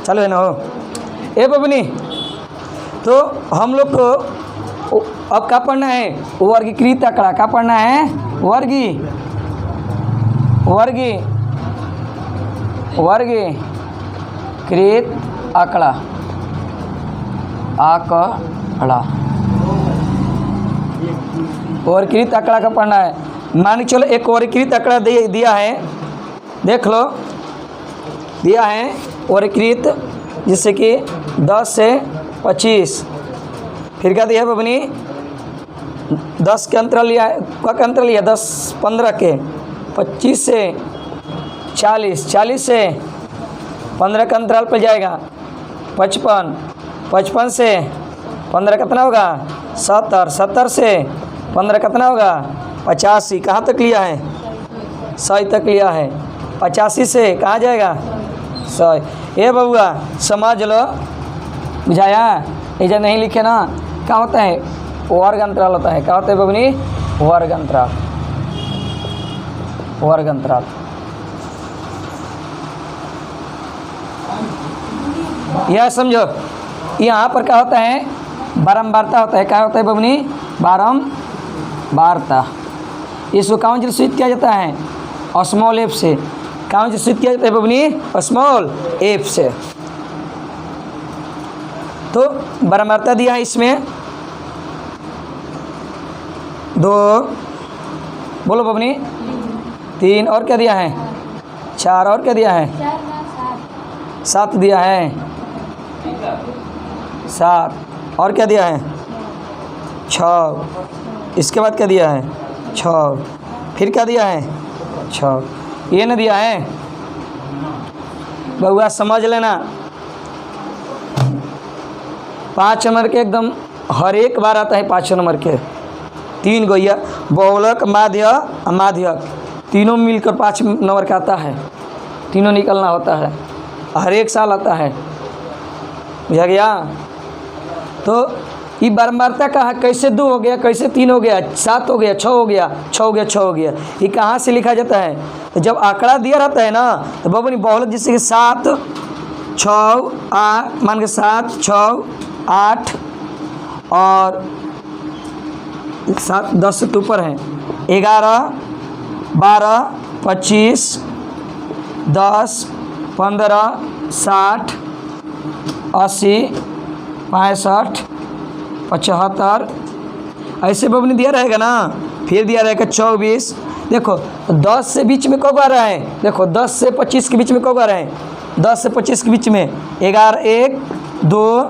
चालू है ना हो ए बबनी। तो हम लोग को अब क्या पढ़ना है, वर्गीकृत आंकड़ा। क्या पढ़ना है, वर्गीकृत आंकड़ा। वर्गीकृत आंकड़ा का पढ़ना है। मान के चलो एक वर्गीकृत आंकड़ा दिया है, देख लो, दिया है वर्गीकृत, जिससे कि 10 से 25। फिर क्या दिया है बबनी, 10 के अंतराल लिया है, क्या का अंतराल लिया, 10 15 के, 25 से 40, 40 से 15 का अंतराल पर जाएगा 55, 55 से 15 कितना होगा 70, 70 से 15 कितना होगा 85। कहाँ तक लिया है, 100 तक लिया है। 85 से कहाँ जाएगा 100। ये बबुआ समझ लो, बुझाया। ऐसा नहीं लिखे ना, क्या होता है, वर्ग अंतराल होता है। क्या होता है बबनी, वर्ग अंतराल, वर्ग अंतराल। यह समझो, यहाँ पर क्या होता है, बारंबारता होता है। क्या होता है बबनी, बारंबारता। इसको कौन से सूचित किया जाता है, स्मॉल एफ से। कौन से सूचित किया जाता है बबनी, स्मॉल एफ से। तो बारंबारता दिया है इसमें 2, बोलो बबनी 3, और क्या दिया है 4, और क्या दिया है 7 दिया है 7, और क्या दिया है 6। इसके बाद क्या दिया है 6, फिर क्या दिया है 6, ये ना दिया है। बउआ समझ लेना, 5 नंबर के एकदम हर एक बार आता है 5 नंबर के। 3 गो या बहुलक, माध्य, अमाध्यक, तीनों मिलकर 5 नंबर का आता है। तीनों निकलना होता है, हर एक साल आता है, बुझा गया। तो ये बारंबारता का है, कैसे 2 हो गया, कैसे 3 हो गया, 7 हो गया, 6 हो गया, 6 हो गया, 6 हो गया। ये कहाँ से लिखा जाता है, तो जब आंकड़ा दिया रहता है ना, तो बबनी बहुलक जैसे कि 7 6 8, मान के 7 6 8 और 7 10 से ऊपर है, 11 12 25 10 15 60 80 65 75, ऐसे बबनी दिया रहेगा ना। फिर दिया रहेगा 24। देखो 10 से बीच में कब आ रहा है, देखो 10 से 25 के बीच में कब आ रहा है, 10 से 25 के बीच में 11 1 2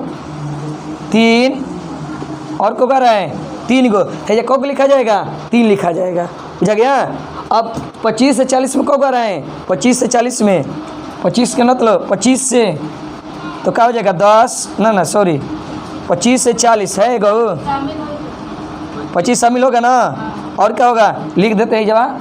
3, और कब आ रहा है 3 गो है, कब लिखा जाएगा 3 लिखा जाएगा, बुझा गया। अब 25 से 40 में कब आ रहा है, 25 से 40 में, 25 का मतलब 25 से, तो क्या हो जाएगा 10 ना सॉरी 25 से 40 है गो, 25 शामिल होगा ना। और क्या होगा, लिख देते हैं जवाब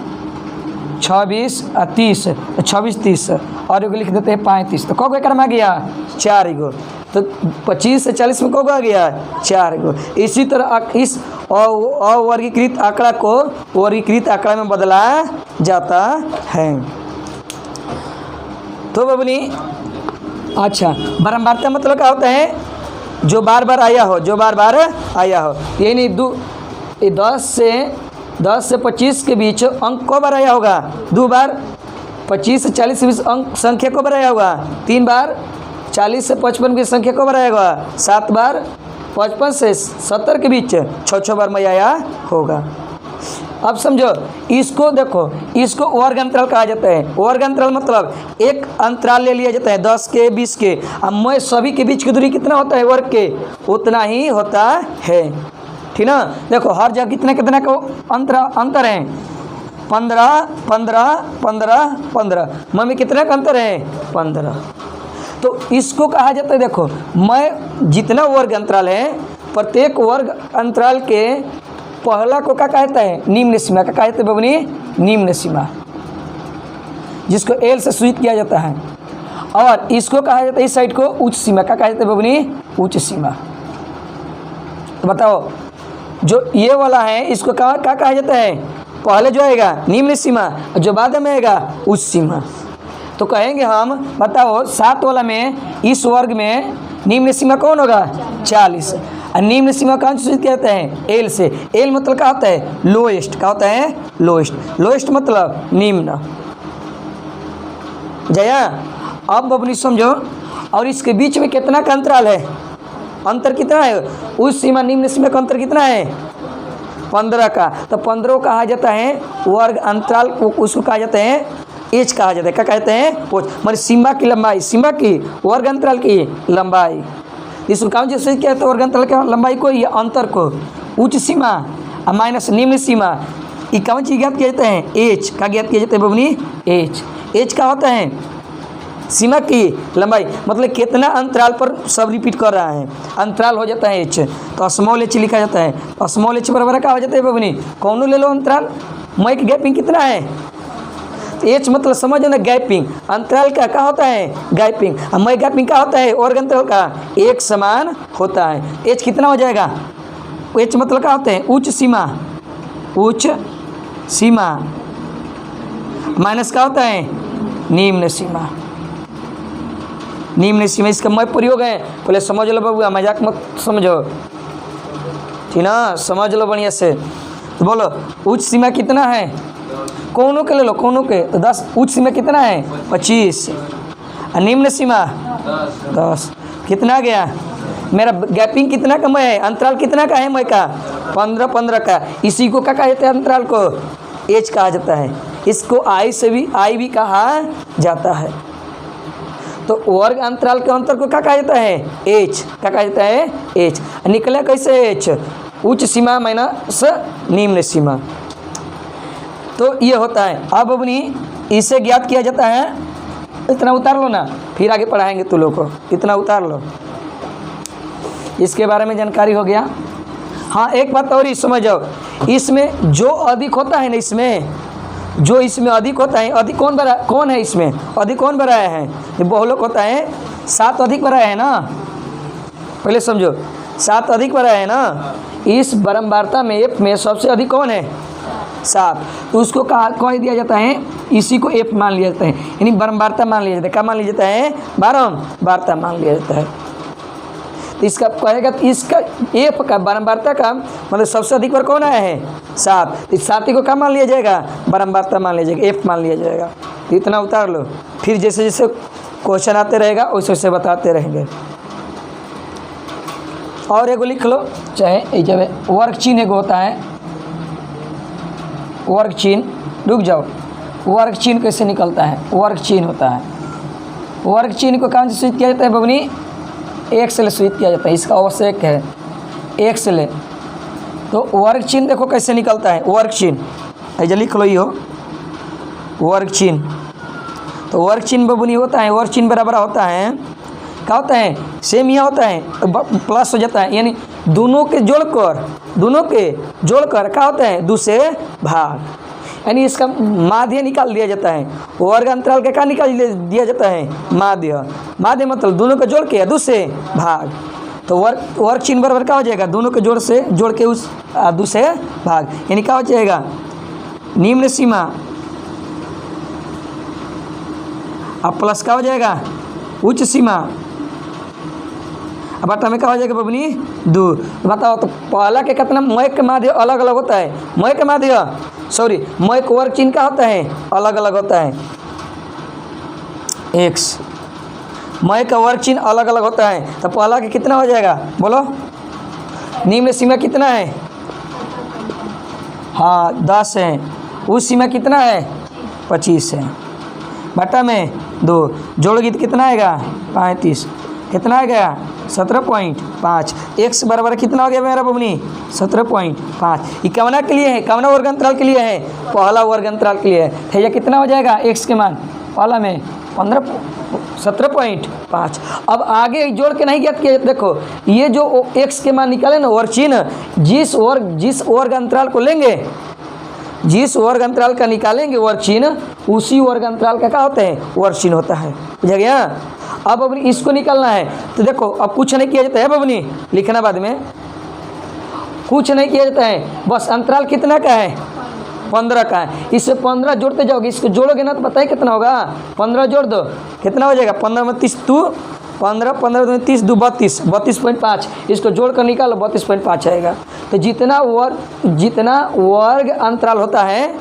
26 और 30, 26 30, और एगो लिख देते हैं 35। तो कब क्रम आ गया 4 गो। तो 25 से 40 में कब आ गया 4 गो। इसी तरह इस अवर्गीकृत आंकड़ा को वर्गीकृत आंकड़ा में बदला जाता है। तो बबनी अच्छा, बारंबारता मतलब क्या होता है, जो बार बार आया हो, जो बार बार आया हो। ये नहीं 10 से 25 के बीच अंक कब बार आया होगा, 2 बार। 25 से 40 के बीच अंक संख्या कब बार आया होगा, 3 बार। 40 से 55 की संख्या कब बार आया होगा, 7 बार। 55 से 70 के बीच 6 बार में आया होगा। अब समझो इसको, देखो इसको वर्ग अंतराल कहा जाता है। वर्ग अंतराल मतलब एक अंतराल ले लिया जाता है 10 के 20 के, अब मैं सभी के बीच की दूरी कितना होता है वर्ग के, उतना ही होता है, ठीक ना। देखो हर जगह कितना का अंतर है, 15 15 15 15, मम्मी कितना का अंतर है 15। तो इसको कहा जाता है, देखो मैं जितना वर्ग अंतराल है, प्रत्येक वर्ग अंतराल के पहला को क्या कहता है, निम्न सीमा का कहते हैं बबनी, निम्न सीमा, जिसको एल से सूचित किया जाता है। और इसको कहा जाता है, इस साइड को उच्च सीमा का कहते हैं बबनी, उच्च सीमा। तो बताओ जो ये वाला है इसको क्या कहा जाता है, पहले जो आएगा निम्न सीमा, और जो बाद में आएगा उच्च सीमा। तो कहेंगे हम, बताओ 7 वाला में इस वर्ग में निम्न सीमा कौन होगा 40, और निम्न सीमा कौन से सूचित कहते हैं एल से। एल मतलब क्या होता है लोएस्ट, क्या होता है लोएस्ट, लोएस्ट मतलब निम्न। जया अब अपनी समझो, और इसके बीच में कितना का अंतराल है, अंतर कितना है, उस सीमा निम्न सीमा का अंतर कितना है 15 का। तो 15 कहा जाता है वर्ग अंतराल, उसको कहा जाता है एच कहा जाता है। क्या कहते हैं पोच, मतलब सीमा की लंबाई, सीमा की वर्ग अंतराल की लंबाई। इसको कौन जैसे कहते हैं वर्ग अंतराल की लंबाई को, ये अंतर को, उच्च सीमा और माइनस निम्न सीमा, ये कौन चीज ज्ञात किया जाता है एच का ज्ञात किया जाता है बबनी एच। एच का होता है सीमा की लंबाई, मतलब कितना अंतराल पर सब रिपीट कर रहा है, अंतराल हो जाता है एच। तो स्मॉल एच लिखा जाता है। स्मॉल एच बराबर क्या हो जाता है बबनी, कौन ले लो अंतराल, मैक गैपिंग कितना है, एच मतलब समझो ना गैपिंग, अंतराल का क्या होता है गैपिंग, और मैं गैपिंग क्या होता है वर्ग अंतराल का एक समान होता है। एच कितना हो जाएगा, एच मतलब क्या होता है उच्च सीमा, उच्च सीमा माइनस क्या होता है निम्न सीमा, निम्न सीमा। इसका मैं प्रयोग है, पहले समझ लो बाबू, मजाक मत समझो, ठीक ना, समझ लो बढ़िया से। तो बोलो उच्च सीमा कितना है, कौनों के ले लो, कौनों के, तो 10, उच्च सीमा कितना है 25, और निम्न सीमा 10, कितना गया मेरा गैपिंग कितना का मैं है, अंतराल कितना का है मैं का 15 का। इसी को क्या कहा जाता है अंतराल को एच कहा जाता है। इसको आई से भी आई भी कहा जाता है। तो वर्ग अंतराल के अंतर को क्या कहा जाता है एच, क्या कहा जाता है एच। निकला कैसे एच, उच्च सीमा माइनस निम्न सीमा। तो ये होता है। अब अपनी इसे ज्ञात किया जाता है, इतना उतार लो ना, फिर आगे पढ़ाएंगे तुम लोग को, इतना उतार लो, इसके बारे में जानकारी हो गया। हाँ एक बात और ही समझ जाओ, इसमें जो अधिक होता है ना, इसमें जो इसमें अधिक होता है, अधिक कौन बड़ा, कौन है इसमें अधिक कौन बढ़ाया है, ये बहुलक होता है, 7 अधिक बढ़ाया है ना, पहले समझो 7 अधिक बढ़ाया है ना। इस बारंबारता में एफ में सबसे अधिक कौन है 7, तो उसको कह दिया जाता है, इसी को एफ मान लिया जाता है, यानी बारंबारता मान लिया जाता है। क्या मान लिया जाता है बारंबारता मान लिया जाता है। तो इसका कहेगा, तो इसका एफ का बारंबारता का मतलब सबसे अधिक बार कौन आया है 7, इस 7 को क्या मान लिया जाएगा बारंबारता मान लिया जाएगा, एफ मान लिया जाएगा। तो इतना उतार लो, फिर जैसे जैसे क्वेश्चन आते रहेगा वैसे वैसे बताते रहेंगे। और एगो लिख लो, चाहे जब वर्ग चिन्ह एगो होता है, वर्ग चिन्ह, रुक जाओ, वर्ग चिन्ह कैसे निकलता है, वर्ग चिन्ह होता है, वर्ग चिन्ह को कौन से सूचित किया जाता है बबनी, एक से ले सूचित किया जाता है, इसका आवश्यक है एक से ले। तो वर्ग चिन्ह देखो कैसे निकलता है, वर्ग चिन्ह ऐसे लिख लो, ये हो वर्ग चिन्ह। तो वर्ग चिन्ह बबनी होता है, वर्ग चिन्ह बराबर होता है, क्या होता है सेम यहाँ होता है, प्लस हो जाता है, यानी दोनों के जोड़कर क्या होता है 2 से भाग, यानी इसका माध्य निकाल दिया जाता है। वर्ग अंतराल का क्या निकाल दिया जाता है माध्य, माध्य मतलब दोनों को जोड़ के 2 से भाग। तो वर्ग चिन्ह बराबर क्या हो जाएगा, दोनों के जोड़ के उस 2 से भाग, यानी क्या हो जाएगा निम्न सीमा अब प्लस क्या हो जाएगा उच्च सीमा, अब बटा में क्या हो जाएगा बबनी 2। बताओ तो पहला के कितना मय के माध्य अलग अलग होता है, मय के माध्य सॉरी मय के वर्ग चिन्ह का होता है अलग अलग होता है, एक्स मय का वर्ग चिन्ह अलग अलग होता है। तो पहला के कितना हो जाएगा बोलो, निम्न सीमा कितना है, हाँ 10 है, उस सीमा कितना है 25 है, बटा में 2 जोड़ोगी तो कितना आएगा 35, कितना आ गया 17.5, x बराबर कितना हो गया मेरा बबनी 17.5। ये कवना के लिए है, कवना वर्ग अंतराल के लिए है, पहला वर्ग अंतराल के लिए है। भैया कितना हो जाएगा x के मान पहला में 17.5। अब आगे जोड़ के नहीं ज्ञात किया, देखो ये जो x के मान निकाले ना वर्ग चिन्ह, जिस वर्ग अंतराल को लेंगे, जिस वर्ग अंतराल का निकालेंगे वर्ग चिन्ह, उसी वर्ग अंतराल का क्या होता है वर्ग चिन्ह होता है, बुझा गया। अब बबनी इसको निकालना है, तो देखो अब कुछ नहीं किया जाता है बबनी, लिखना बाद में, कुछ नहीं किया जाता है, बस अंतराल कितना का है 15 का है, इससे 15 जोड़ते जाओगे, इसको जोड़ोगे ना तो बताइए कितना होगा, 15 जोड़ दो कितना हो जाएगा, 15 में 30 2 15, 15 में 30 2 32, 32.5, इसको जोड़ कर निकालो 32.5 आएगा। तो जितना वर्ग अंतराल होता है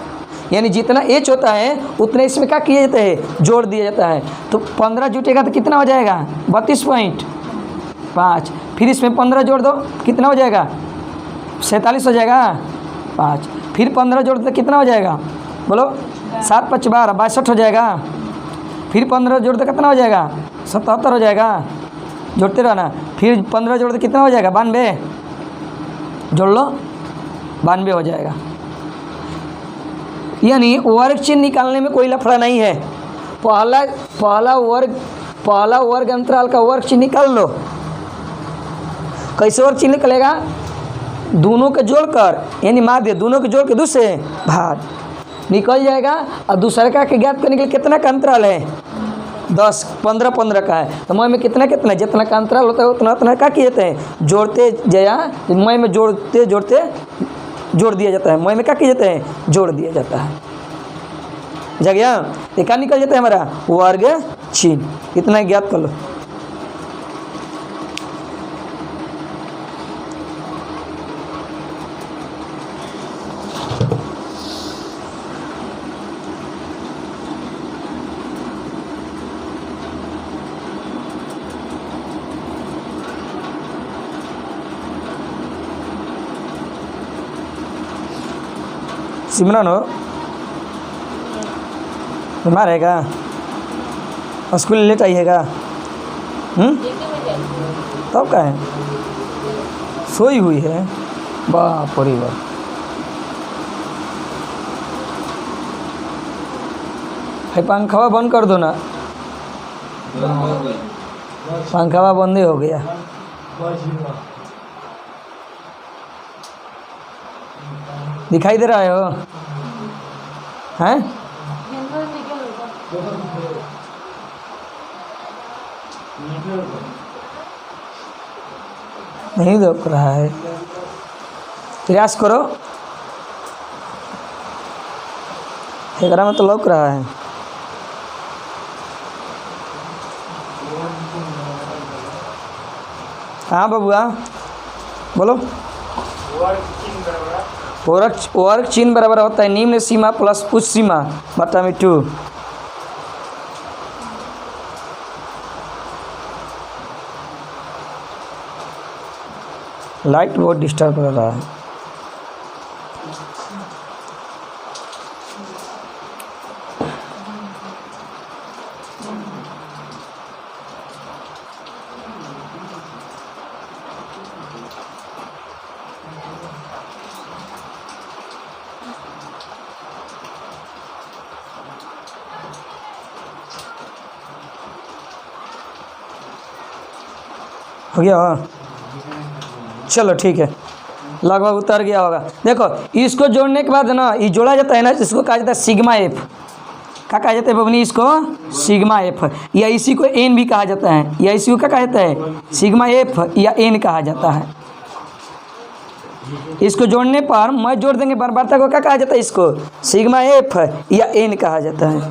यानी जितना एच होता है उतने इसमें क्या किया जाता है, जोड़ दिया जाता है। तो 15 जुटेगा तो कितना हो जाएगा, 32.5, फिर इसमें 15 जोड़ दो कितना हो जाएगा, 47 हो जाएगा 5, फिर 15 जोड़ दो कितना हो जाएगा, बोलो 7 5 12 62 हो जाएगा, फिर 15 जोड़ दो कितना हो जाएगा, 77 हो जाएगा, जोड़ते रहना, फिर 15 जोड़ दो कितना हो जाएगा, 92, जोड़ लो 92 हो जाएगा। यानी वर्ग चिन्ह निकालने में कोई लफड़ा नहीं है। पहला वर्ग अंतराल का वर्ग चिन्ह निकाल लो। कैसे वर्ग चिन्ह निकलेगा, दोनों के जोड़कर यानी माध्य दोनों के जोड़ के दूसरे भाग निकल जाएगा, और दूसरे का ज्ञात करने के लिए कितना का अंतराल है, 10 15 15 का है। तो मय में कितना जितना का अंतराल होता है उतना क्या किए जाते हैं, जोड़ते जाया, मय में जोड़ते जोड़ दिया जाता है, मय में क्या किया जाता है, जोड़ दिया जाता है। जगह ये क्या निकल जाता है हमारा, वर्ग चिन्ह। इतना ज्ञात कर लो। सिमरन हो बीमार है क्या, स्कूल लेट आइएगा, तब क्या है, सोई हुई है, बाप रे बाप। है पंखा बंद कर दो ना, पंखा बंद ही हो गया। दिखाई दे रहा है हो, हैं नहीं देख रहा है, प्रयास करो, एकरा में तो लौक रहा है। हाँ बबुआ बोलो। वर्ग चिन्ह बराबर होता है निम्न सीमा प्लस उच्च सीमा बटा में 2। लाइट बहुत डिस्टर्ब कर रहा है। हो गया, चलो ठीक है, लगभग उतर गया होगा। देखो इसको जोड़ने के बाद ना ये जोड़ा जाता है ना, इसको कहा जाता है सिग्मा एफ। क्या कहा जाता है बबनी, इसको सिग्मा एफ, या इसी को एन भी कहा जाता है, या इसी को क्या कहा जाता है, सिग्मा एफ या एन कहा जाता है। इसको जोड़ने पर मैं जोड़ देंगे बराबरता को क्या कहा जाता है, इसको सिग्मा एफ या एन कहा जाता है,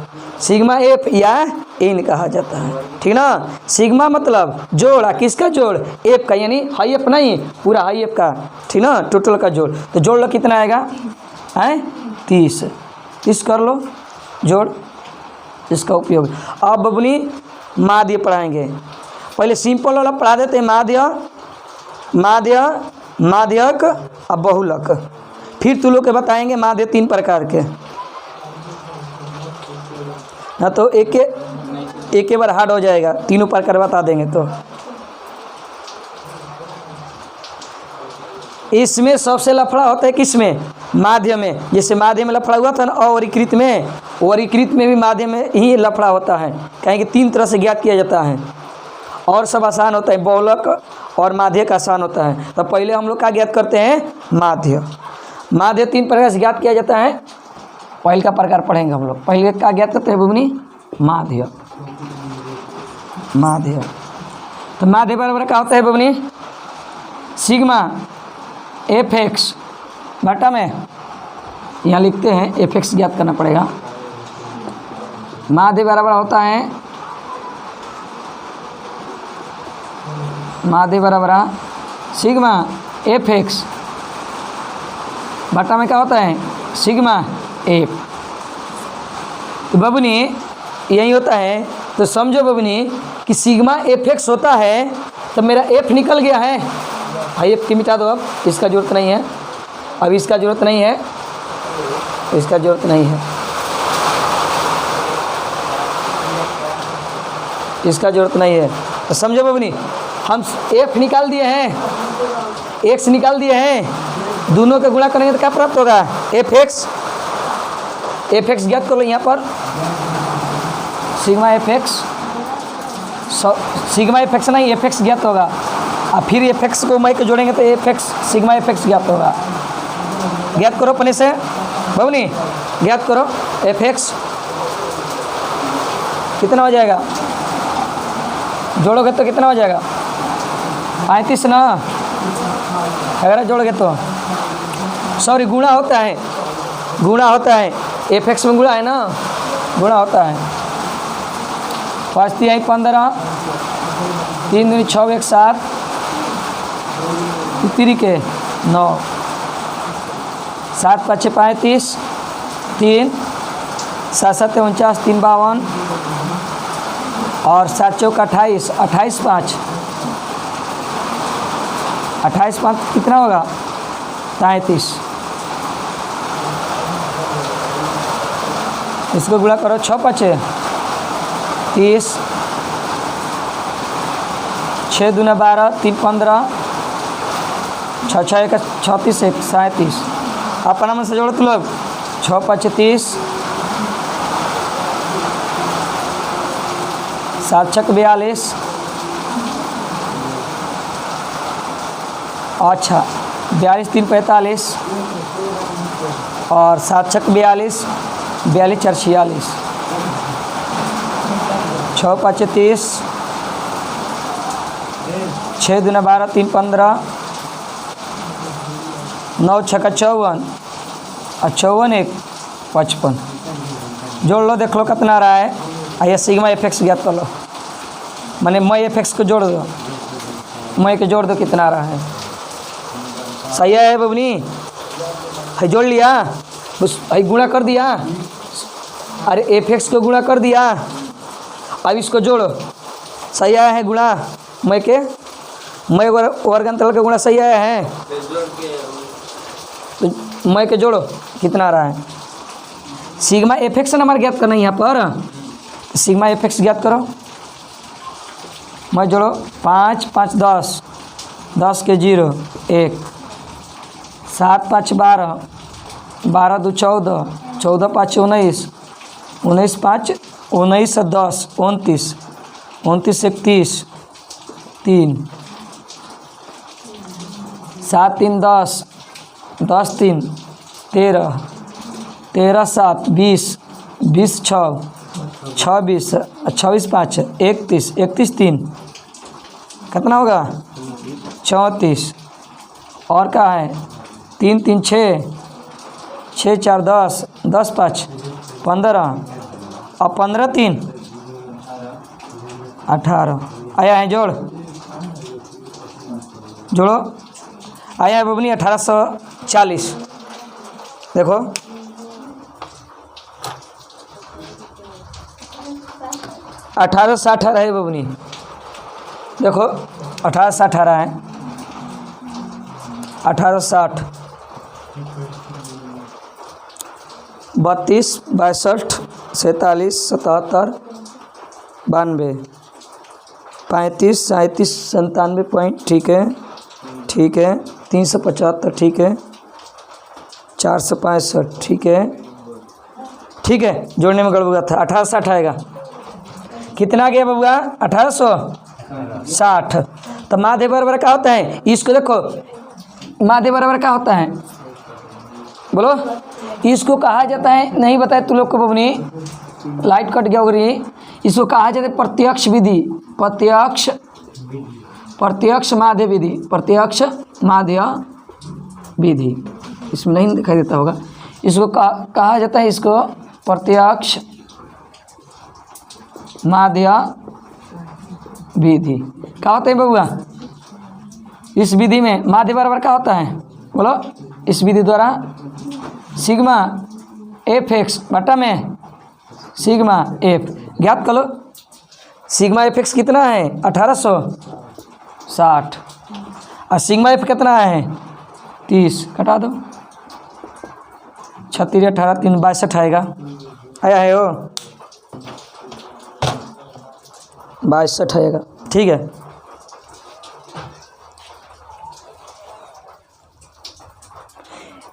सिग्मा एफ या एन कहा जाता है, ठीक ना। सिग्मा मतलब जोड़ा, किसका जोड़, एफ का, यानी हाई एफ नहीं, पूरा हाई एफ का, ठीक ना, टोटल का जोड़। तो जोड़ लो कितना आएगा, है 30 कर लो जोड़, इसका उपयोग। अब बबनी माध्य पढ़ाएंगे, पहले सिंपल वाला पढ़ा देते हैं, माध्यक और बहुलक, फिर तू लोग के बताएंगे माध्य 3 प्रकार के ना, तो एक बार हार्ड हो जाएगा, तीनों प्रकार बता देंगे। तो इसमें सबसे लफड़ा होता है किसमें, माध्य में। जैसे माध्य में लफड़ा हुआ था ना अवरीकृत में, वरीकृत में भी माध्य में ही लफड़ा होता है, कहें कि 3 तरह से ज्ञात किया जाता है, और सब आसान होता है, बहुलक और माध्य का आसान होता है। तो पहले हम लोग क्या ज्ञात करते हैं, माध्य 3 प्रकार से ज्ञात किया जाता है। पहले का प्रकार पढ़ेंगे हम लोग, पहले क्या ज्ञात करते हैं बुबनी, माध्य। तो माध्य बराबर क्या होता है बुबनी, सिग्मा एफ एक्स बटा में यहाँ लिखते हैं एफ एक्स ज्ञात करना पड़ेगा। माध्य बराबर होता है माध्य बराबर सिग्मा एफ एक्स बटा में क्या होता है सिग्मा एफ। तो बबनी यही होता है। तो समझो बबनी कि सिग्मा एफ एक्स होता है तो मेरा एफ निकल गया है। भाई एफ की मिटा दो, अब इसका ज़रूरत नहीं है, अब इसका ज़रूरत नहीं है, इसका ज़रूरत नहीं है, इसका ज़रूरत नहीं है। तो समझो बबनी हम एफ निकाल दिए हैं, एक्स निकाल दिए हैं, दोनों का गुणा करेंगे तो क्या प्राप्त होगा एफ एक्स ज्ञात कर लो। यहाँ पर सिग्मा एफ एक्स नहीं एफ एक्स ज्ञात होगा। और फिर एफ एक्स को मैं को जोड़ेंगे तो F x sigma F x ज्ञात होगा। ज्ञात करो अपने से बबनी, ज्ञात करो एफ एक्स कितना हो जाएगा, जोड़ोगे तो कितना हो जाएगा 35 ना, अगर जोड़ोगे तो सॉरी गुणा होता है, गुणा होता है एफ एक्स में गुणा है ना, गुणा होता है। 5 3 15 3 दूनी 6 1 7 3 के 9 7 5 35 3 7 7 49 3 52 और 7 चौक 28 28 5 28 5 कितना होगा 33। इसको गुणा करो 6 5 30 6 दूना 12 3 15 6 6 1 36 1 37। अपना मन से जोड़ो तो लोग 6 5 30 7 6 42 अच्छा 42 3 45 और 7 6 42 42 4 46 6 5 30 6 दूना 12 3 15 9 6 54 और 54 1 55। जोड़ लो देख लो कितना आ रहा है। आइए सिग्मा एफ एक्स ज्ञात कर लो, मैंने मैं एफ एक्स को जोड़ दो, मैं के जोड़ दो कितना आ रहा है। सही है बबनी, है जोड़ लिया बस, है गुणा कर दिया, अरे एफ एक्स को गुणा कर दिया, अब इसको जोड़ो। सही आया है गुणा, मैं के मैं वर्गांतल का गुणा सही आया है, तो मैं के जोड़ो कितना आ रहा है। सिग्मा एफ एक्स नंबर ज्ञात करना है यहाँ पर, सिग्मा एफ एक्स ज्ञात करो। मैं जोड़ो 5 5 10 10 के 0 1 7 5 12 12 2 14 14 5 19 19 5 19 10 29 29 31 3 7 3 10 10 3 13 13 7 20 20 6 26 26 5 31 31 3 कितना होगा 34 और क्या है 3 3 6 6 4 10 10 5 15 और 15 3 18 आया है। जोड़ जोड़ो आया है बबनी 1840। देखो 1860 है बबनी, देखो 1860 है 1860 32 62 47 77 92 35 37 97 पॉइंट ठीक है, ठीक है 375 ठीक है 465 ठीक है, ठीक है। जोड़ने में गड़बड़ था 1860 आएगा, कितना आ गया बबुआ 1860। तो माध्य बराबर क्या होता है, इसको देखो माध्य बराबर क्या होता है बोलो, इसको कहा जाता है नहीं बताए तुम लोग को बबनी, लाइट कट गया होगी। इसको कहा जाता है प्रत्यक्ष विधि, प्रत्यक्ष माध्य विधि, प्रत्यक्ष माध्य विधि। इसमें नहीं दिखाई देता होगा, इसको कहा जाता है, इसको प्रत्यक्ष माध्य विधि। क्या होता है बबुआ? इस विधि में माध्य बराबर क्या होता है बोलो? इस विधि द्वारा सिग्मा एफ एक्स बटा में सिग्मा एफ ज्ञात कर लो। सिग्मा एफ एक्स कितना है? 1860। और सिग्मा एफ कितना है? 30। घटा दो, 36 18 3 62 आएगा। आया है वो 62 आएगा। ठीक है,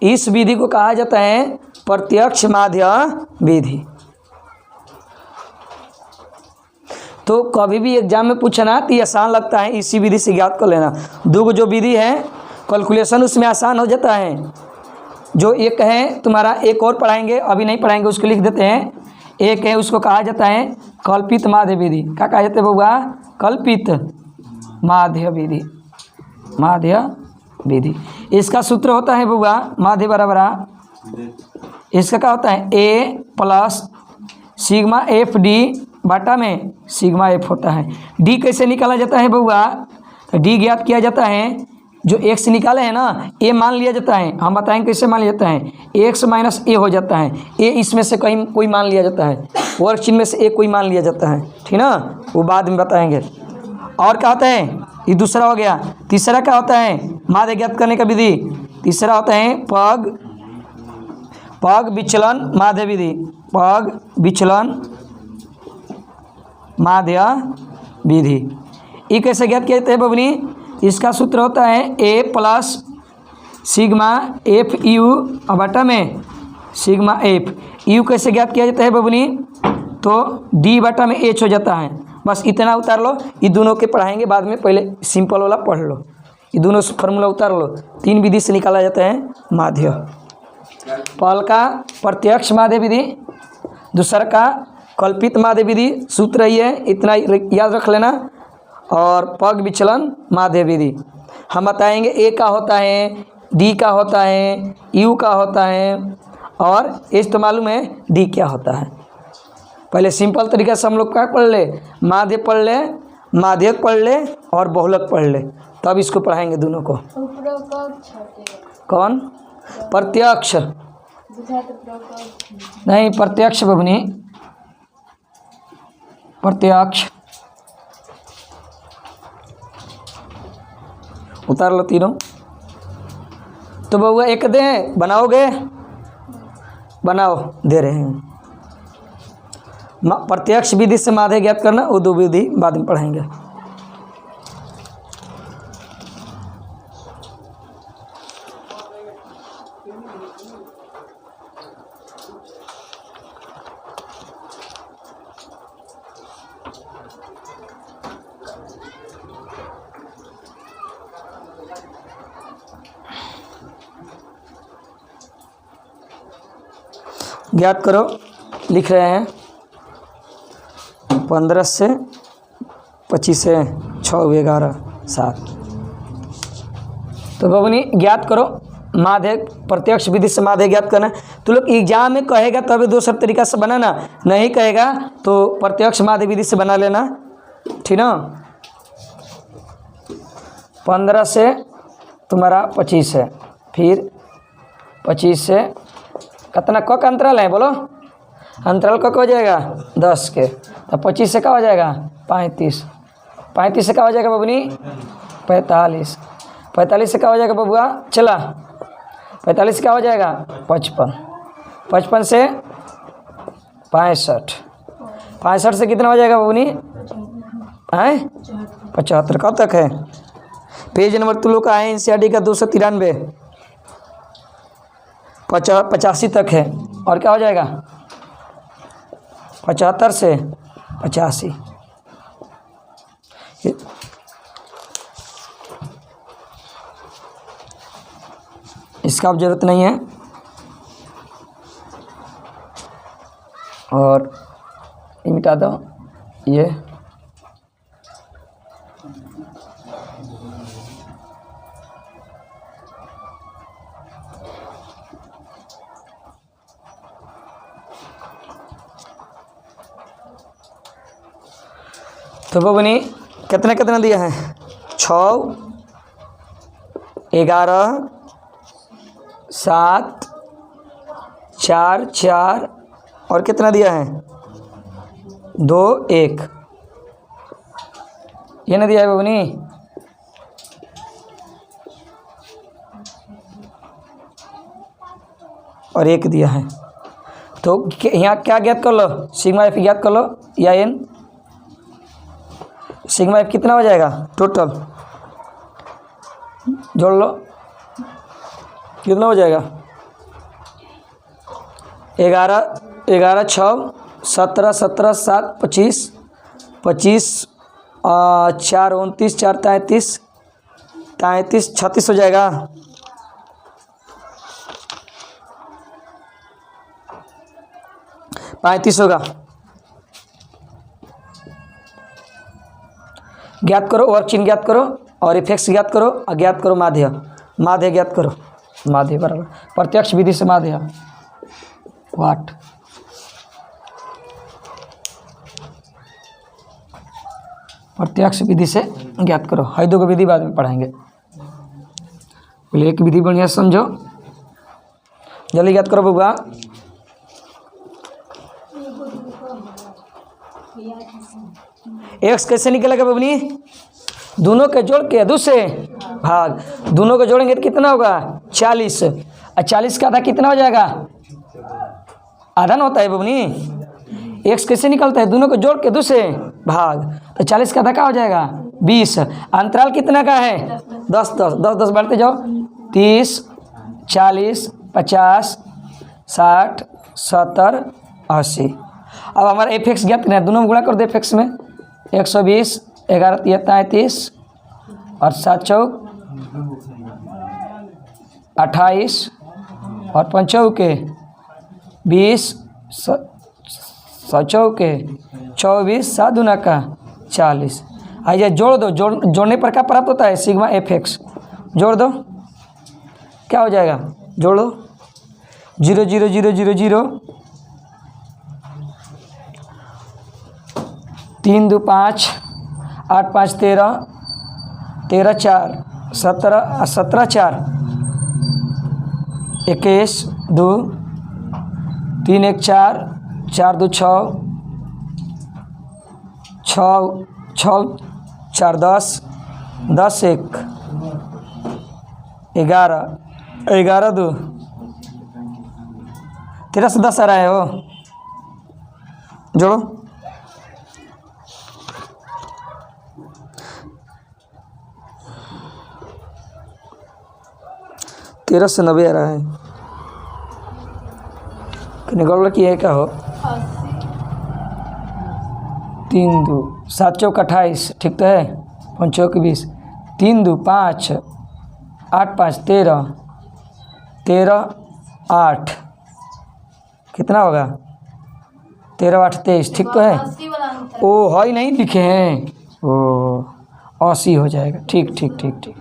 इस विधि को कहा जाता है प्रत्यक्ष माध्य विधि। तो कभी भी एग्जाम में पूछना तो ये आसान लगता है, इसी विधि से ज्ञात कर लेना। दो जो विधि है कैलकुलेशन उसमें आसान हो जाता है। जो एक है तुम्हारा, एक और पढ़ाएंगे, अभी नहीं पढ़ाएंगे, उसको लिख देते हैं। एक है उसको कहा जाता है कल्पित माध्य विधि। क्या कहा जाता है बउआ? कल्पित माध्य विधि। माध्य विधि इसका सूत्र होता है बउआ माध्य बराबर, इसका क्या होता है? ए प्लस सिग्मा एफ डी बटा में सिग्मा एफ होता है। डी कैसे निकाला जाता है बउआ? तो डी ज्ञात किया जाता है, जो एक्स निकाले हैं ना, ए मान लिया जाता है। हम बताएंगे कैसे मान लिया जाता है। एक्स माइनस ए हो जाता है, ए इसमें से कहीं कोई मान लिया जाता है, वर्ग चिन्ह में से ए कोई मान लिया जाता है, ठीक ना, वो बाद में बताएंगे। और क्या होता है? ये दूसरा हो गया। तीसरा क्या होता है माध्य ज्ञात करने का विधि? तीसरा होता है पग विचलन माध्य विधि। पग विचलन माध्य विधि ये कैसे ज्ञात किया जाता है बबनी? इसका सूत्र होता है ए प्लस सिग्मा एफ यू बटा में सिग्मा एफ। यू कैसे ज्ञात किया जाता है बबनी? तो डी बटा में एच हो जाता है। बस इतना उतार लो, ये दोनों के पढ़ाएंगे बाद में, पहले सिंपल वाला पढ़ लो। ये दोनों फार्मूला उतार लो। 3 विधि से निकाला जाता है माध्य। पहल का प्रत्यक्ष माध्य विधि, दूसरा का कल्पित माध्य विधि। सूत्र ही है, इतना याद रख लेना। और पग विचलन माध्य विधि हम बताएंगे। ए का होता है, डी का होता है, यू का होता है, और एच तो मालूम है, डी क्या होता है। पहले सिंपल तरीके से हम लोग क्या पढ़ ले? माध्य पढ़ ले, माध्यक पढ़ ले और बहुलक पढ़ ले, तब इसको पढ़ाएंगे दोनों को। कौन? प्रत्यक्ष नहीं, प्रत्यक्ष बबनी, प्रत्यक्ष उतार लो तीनों। तो बउआ एक दे बनाओगे? बनाओ, दे रहे हैं। प्रत्यक्ष विधि से माध्य ज्ञात करना, वो 2 विधि बाद में पढ़ाएंगे। ज्ञात करो, लिख रहे हैं। 15 से 25 से 6 11 7। तो बबनी ज्ञात करो माध्य, प्रत्यक्ष विधि से माध्य ज्ञात करना। तो लोग एग्जाम में कहेगा तभी दूसरा तरीका से बनाना, नहीं कहेगा तो प्रत्यक्ष माध्य विधि से बना लेना, ठीक ना। 15 से तुम्हारा 25 है, फिर 25 से कितना क का अंतराल है बोलो? अंतराल क हो जाएगा 10 के। तो 25 से क्या हो जाएगा? 35। 35 से क्या हो जाएगा बबनी? 45। 45 से क्या हो जाएगा बबुआ? चला 45 से क्या हो जाएगा? 55। 55 से 65। 65 से कितना हो जाएगा बबनी? हैं 75। कब तक है? पेज नंबर तुम लोग का है NCERT का 293, 85 तक है। और क्या हो जाएगा? 75 से 85। इसका अब जरूरत नहीं है। और ये मिटा दो, ये तो बबनी कितने कितने दिया है 6 11 7 4 4 और कितना दिया है 2 1 ये ना दिया है बबनी। और 1 दिया है। तो यहाँ क्या ज्ञात कर लो सिग्मा एफ ज्ञात कर लो या एन। सिग्मा एफ कितना हो जाएगा टोटल जोड़ लो कितना हो जाएगा 11 6 17 17 7 25 25 4 29 4 33 33 36 हो जाएगा। पैंतीस होगा। ज्ञात करो वर्ग चिन्ह ज्ञात करो और इफेक्ट्स ज्ञात करो और ज्ञात करो माध्य। माध्य ज्ञात करो माध्य बराबर प्रत्यक्ष विधि से माध्य वाट प्रत्यक्ष विधि से ज्ञात करो। है दो को विधि बाद में पढ़ाएंगे पहले एक विधि बढ़िया समझो जल्दी ज्ञात करो बबुआ। एक्स कैसे निकलेगा बबनी दोनों के जोड़ के दूसरे भाग दोनों को जोड़ेंगे तो कितना होगा 40 और 40 का आधा कितना हो जाएगा आधा ना होता है बबनी। एक्स कैसे निकलता है दोनों को जोड़ के दूसरे भाग तो 40 का आधा क्या हो जाएगा 20। अंतराल कितना का है 10 10 10 10 बढ़ते जाओ 30 40 50 60 70 80। अब हमारा एफेक्स ज्ञात करना है दोनों में गुणा कर दो एफेक्स में 120 11 33 और 7 चौक 28 और 5 चौके 20 चौके 24 7 दूना का 40। आइए जोड़ दो जोड़ने पर क्या प्राप्त होता है सिग्मा एफेक्स जोड़ दो क्या हो जाएगा जोड़ दो 0 0 0 0 0 3 2 5 8 5 13 13 4 17 17 4 21 2 3 1 4 4 2 6 6 6 4 10 10 1 11 11 2 13 से 10 आ रहा है वो जोड़ो 13 से 90 आ रहा है निकल की है क्या हो 3 2 7 चौक 28 ठीक तो है 5 चौक 20 3 2 5 8 5 13 13 8 कितना होगा 13 8 23 ठीक तो है। ओ है नहीं लिखे हैं ओ 80 हो जाएगा ठीक ठीक ठीक ठीक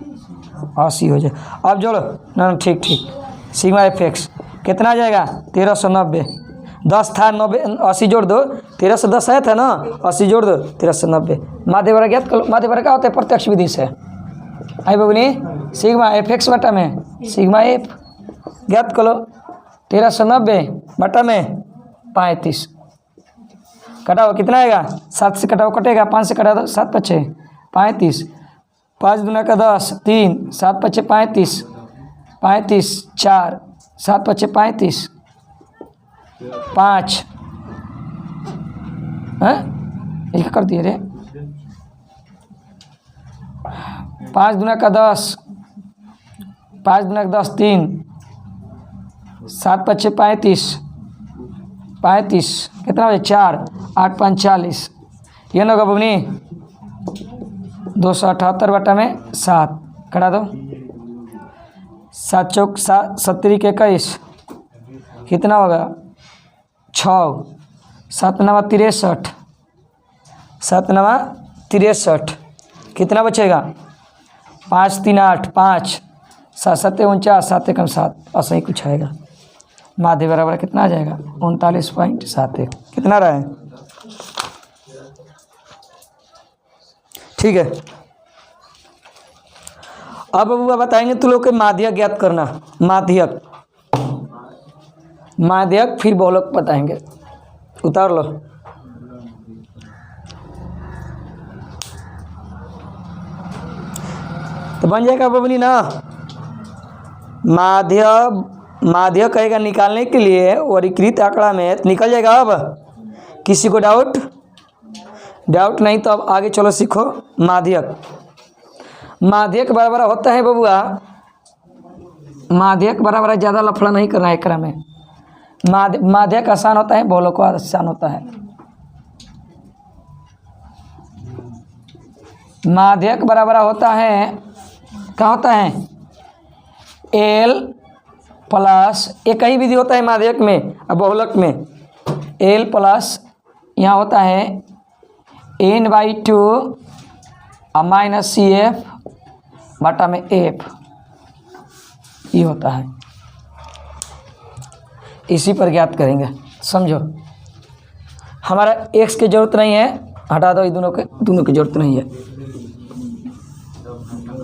80 हो जाए। अब जोड़ो ना ठीक ठीक सिग्मा एफेक्स कितना आ जाएगा 1390 10 था 90 80 जोड़ दो 13 से 10 आया था ना 80 जोड़ दो 13 से 90 माध्य वर्ग ज्ञात कर लो। माध्य वर्ग क्या होता है प्रत्यक्ष विधि से आई बबनी सिग्मा एफेक्स बटा में सिग्मा एफ ज्ञात कर लो 13 से 90 बटा में 35 कटाओ कितना आएगा 7 से कटाओ कटेगा 5 से कटा दो 7 पचे 35 5 दूना का 10 3 7 पचे 35 35 4 7 पचे 35 5 हैं एक कर दिए रे 5 दूना का 10 5 दूना का 10 3 7 पचे 35 35 कितना हो 4 8 5 40 ये ना होगा बबनी 278 बटा में 7 कटा दो 7 चौक 70 के 21 कितना होगा 6 7 नवा 63 7 नवा 63 कितना बचेगा 5 3 8 5 7 7 49 7 1 7 ऐसा ही कुछ आएगा। माध्य बराबर कितना आ जाएगा 39.71 कितना रहा है ठीक है। अब बबुआ बताएंगे तू लोग के माध्यक ज्ञात करना। माध्यक, माध्यक फिर बहुलक बताएंगे। उतार लो। तो बन जाएगा बबनी ना। माध्य कहेगा निकालने के लिए वर्गीकृत आंकड़ा में निकल जाएगा। अब किसी को डाउट नहीं तो अब आगे चलो सीखो। माध्यक, माध्यक बराबर होता है बबुआ, माध्यक बराबर ज़्यादा लफड़ा नहीं करना है एकरा में। माध्यक आसान होता है, बहुलक आसान होता है। माध्यक बराबर होता है, क्या होता है, एल प्लस, एक ही विधि होता है माध्यक में और बहुलक में। एल प्लस यहाँ होता है n/2 माइनस सी एफ बटा में एफ, ये होता है। इसी पर ज्ञात करेंगे, समझो। हमारा x की जरूरत नहीं है, हटा दो। ये दोनों की जरूरत नहीं है,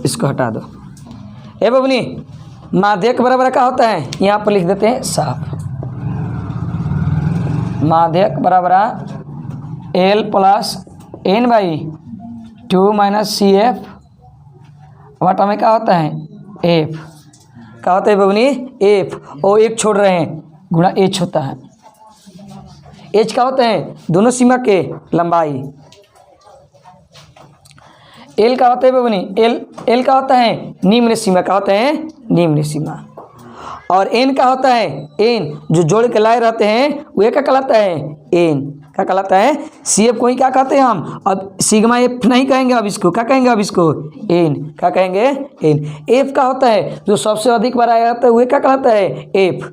इसको हटा दो। ए बबनी, माध्यक बराबर क्या होता है, यहाँ पर लिख देते हैं साफ। माध्यक बराबर l plus n/2 minus c f बटा में क्या होता है एफ। क्या होता है बबनी, एफ। और एक छोड़ रहे हैं, गुणा एच होता है। एच क्या होता है, दोनों सीमा के लंबाई। एल का होता है बबनी, एल का होता है निम्न सीमा। का होता है निम्न सीमा। और एन का होता है, एन जो जोड़ के लाए रहते हैं वे क्या कहलाता है, एन। क्या कहलाता है, सी एफ को ही क्या कहते हैं हम। अब सिग्मा एफ नहीं कहेंगे, अब इसको क्या कहेंगे, अब इसको एन। क्या कहेंगे, एन। एफ का होता है जो सबसे अधिक बार आया जाता है वे क्या कहलाता है, एफ।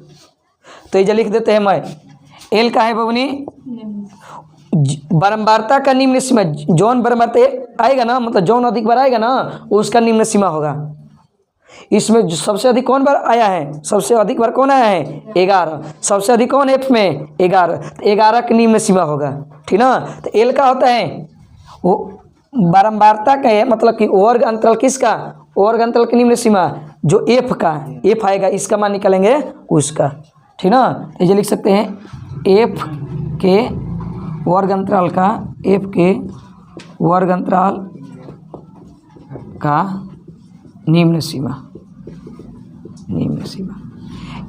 तो ये लिख देते हैं मैं। एल का है बबनी बारंबारता का निम्न सीमा। जौन बारंबारता आएगा ना, मतलब जौन अधिक बार आएगा ना उसका निम्न सीमा होगा। इसमें जो सबसे अधिक कौन बार आया है, सबसे अधिक बार कौन आया है, 11। सबसे अधिक कौन एफ में, 11। 11 की निम्न सीमा होगा, ठीक ना। तो एल का होता है वो बारंबारता का है, मतलब कि वर्ग अंतराल किसका, वर्ग अंतराल की निम्न सीमा जो एफ का, एफ आएगा इसका मान निकालेंगे उसका, ठीक ना। ये लिख सकते हैं एफ के वर्ग अंतराल का, एफ के वर्ग अंतराल का निम्न सीमा, निम्न सीमा।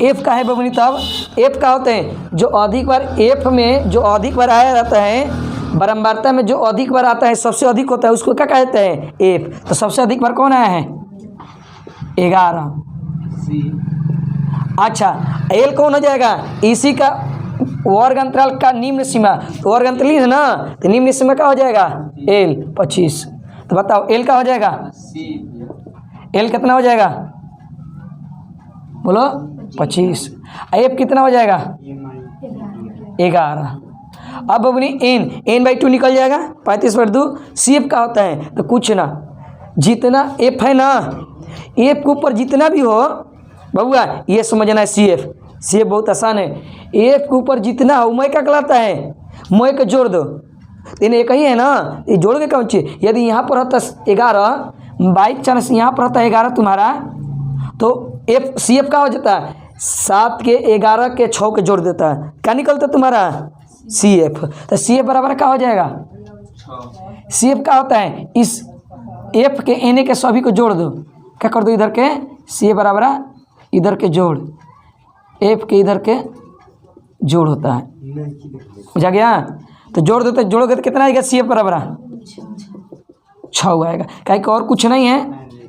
एफ का है बबनी, तब एफ का होते हैं जो अधिक बार, एफ में जो अधिक बार आया रहता है, बारंबारता में जो अधिक बार आता है, सबसे अधिक होता है उसको क्या कहते हैं, एफ। तो सबसे अधिक बार कौन आया है, 11। अच्छा, एल कौन हो जाएगा, इसी का वर्ग अंतराल का निम्न सीमा। तो वर्ग अंतराल है ना, तो निम्न सीमा क्या हो जाएगा, एल 25। तो बताओ एल का हो जाएगा, एल कितना हो जाएगा, बोलो 25। एफ कितना हो जाएगा, 11। अब अपनी n/2 निकल जाएगा, 35/2। सी एफ का होता है तो कुछ ना, जितना एफ है ना, एफ के ऊपर जितना भी हो बबुआ ये समझना है। सी एफ बहुत आसान है। एफ के ऊपर जितना हो मैं क्या कहलाता है, मैं के जोड़ दो। इन एक ही है ना, ये जोड़ के कौन चीज। यदि यहाँ पर होता 11, बाई चांस यहाँ पर होता 11 तुम्हारा, तो एफ सी एफ का हो जाता है 7 के 11 के 6 के जोड़ देता है, क्या निकलता तुम्हारा, सी एफ। तो सी एफ बराबर क्या हो जाएगा, सी एफ का होता है इस एफ के एन के सभी को जोड़ दो। क्या कर दो, इधर के सी एफ बराबर इधर के जोड़, एफ के इधर के जोड़ होता है, बुझा गया। तो जोड़ दो, तो जोड़ोगे तो कितना आएगा, सी एफ बराबर 6 आएगा। कहीं और कुछ नहीं है,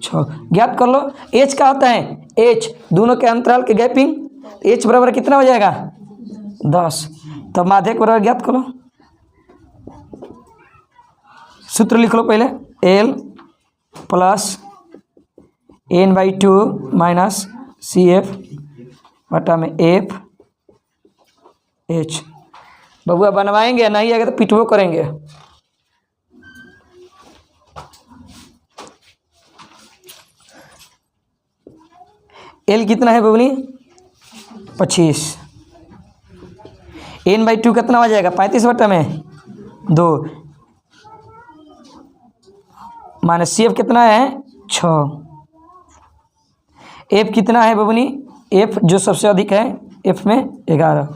6 ज्ञात कर लो। एच का होता है, एच दोनों के अंतराल के गैपिंग, एच बराबर कितना हो जाएगा, 10। तो माध्यक बराबर ज्ञात करो। सूत्र लिख लो पहले, l plus n/2 minus c f बटा में एफ एच। बबुआ बनवाएंगे, नहीं आएगा तो पिटवो करेंगे। एल कितना है बबनी, 25। n/2 कितना हो जाएगा, 35 बटा में 2। माइनस सी एफ कितना है 6। एफ कितना है बबनी, एफ जो सबसे अधिक है एफ में 11।